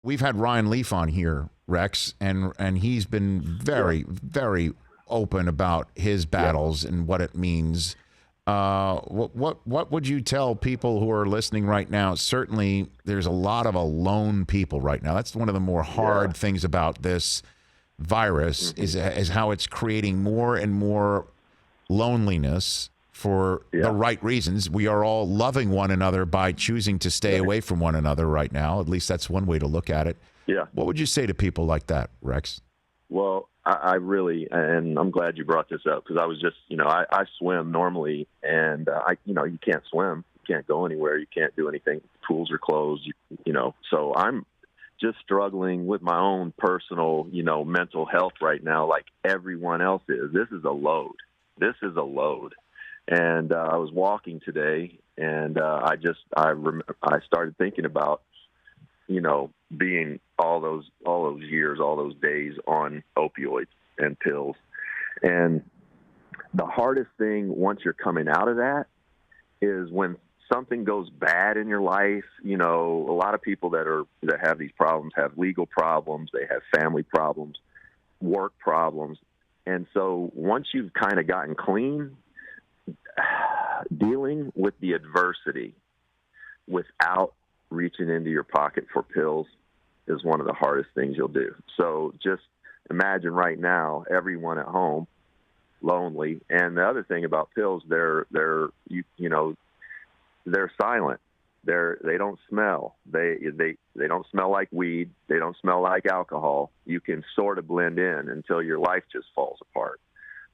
we've had Ryan Leaf on here, Rex, and he's been very, very open about his battles and what it means. What would you tell people who are listening right now? Certainly, there's a lot of alone people right now. That's one of the more hard things about this virus is how it's creating more and more loneliness for the right reasons. We are all loving one another by choosing to stay away from one another right now. At least that's one way to look at it. Yeah. What would you say to people like that, Rex? Well, I really, and I'm glad you brought this up, because I was just, I swim normally, and you can't swim, you can't go anywhere, you can't do anything. Pools are closed, so I'm just struggling with my own personal, mental health right now, like everyone else is. This is a load. And I was walking today, and I started thinking about, being all those years, all those days on opioids and pills. And the hardest thing once you're coming out of that is when something goes bad in your life. A lot of people that have these problems have legal problems, they have family problems, work problems. And so once you've kind of gotten clean, dealing with the adversity without reaching into your pocket for pills is one of the hardest things you'll do. So just imagine right now, everyone at home, lonely. And the other thing about pills, they're silent. They don't smell. They don't smell like weed. They don't smell like alcohol. You can sort of blend in until your life just falls apart.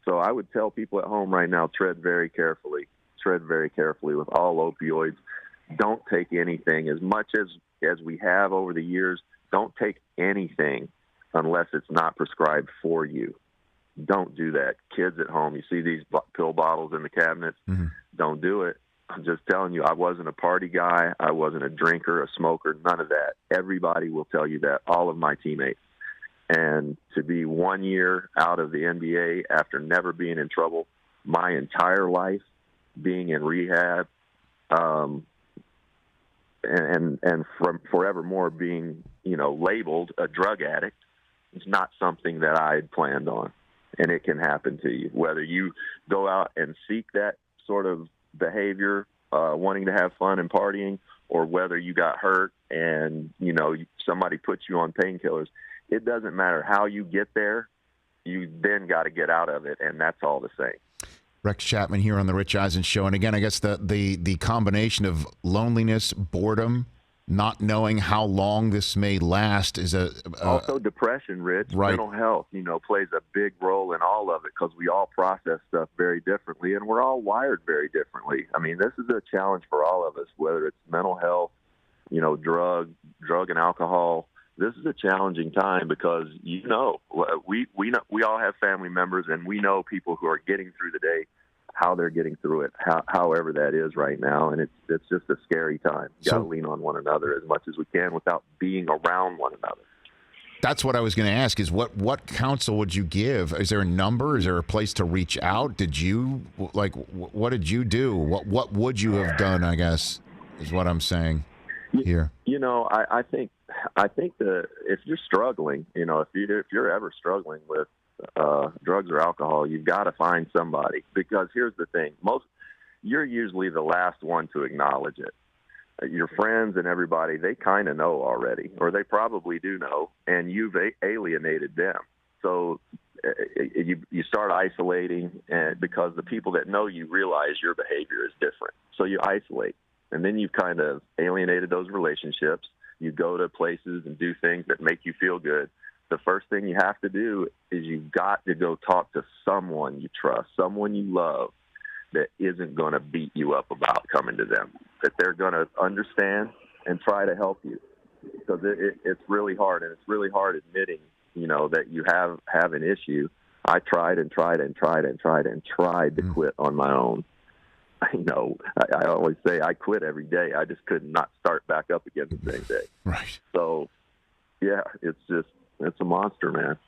So I would tell people at home right now, tread very carefully with all opioids. Don't take anything. As much as we have over the years, don't take anything unless it's not prescribed for you. Don't do that. Kids at home, you see these pill bottles in the cabinets. Don't do it. I'm just telling you, I wasn't a party guy. I wasn't a drinker, a smoker, none of that. Everybody will tell you that, all of my teammates. And to be 1 year out of the NBA after never being in trouble, my entire life being in rehab, and from forevermore being, labeled a drug addict, is not something that I had planned on. And it can happen to you, whether you go out and seek that sort of behavior, wanting to have fun and partying, or whether you got hurt and, somebody puts you on painkillers. It doesn't matter how you get there. You then got to get out of it, and that's all the same. Rex Chapman here on the Rich Eisen Show. And again, I guess the combination of loneliness, boredom, not knowing how long this may last is also depression, Rich. Right. Mental health, plays a big role in all of it, because we all process stuff very differently, and we're all wired very differently. I mean, this is a challenge for all of us, whether it's mental health, drug and alcohol. This is a challenging time because, we know we all have family members, and we know people who are getting through the day, how they're getting through it, however that is right now. And it's just a scary time. You got to lean on one another as much as we can without being around one another. That's what I was going to ask, is what counsel would you give? Is there a number? Is there a place to reach out? Did you, what did you do? What would you have done, I guess, is what I'm saying here. I think that if you're struggling, if you're ever struggling with drugs or alcohol, you've got to find somebody, because here's the thing. You're usually the last one to acknowledge it. Your friends and everybody, they kind of know already, or they probably do know, and you've alienated them. So you start isolating, and because the people that know you realize your behavior is different. So you isolate, and then you've kind of alienated those relationships. You go to places and do things that make you feel good. The first thing you have to do is you've got to go talk to someone you trust, someone you love, that isn't going to beat you up about coming to them, that they're going to understand and try to help you. Because it's really hard, and it's really hard admitting, that you have an issue. I tried to quit on my own. I always say I quit every day. I just could not start back up again the same day. Right. So, yeah, it's a monster, man.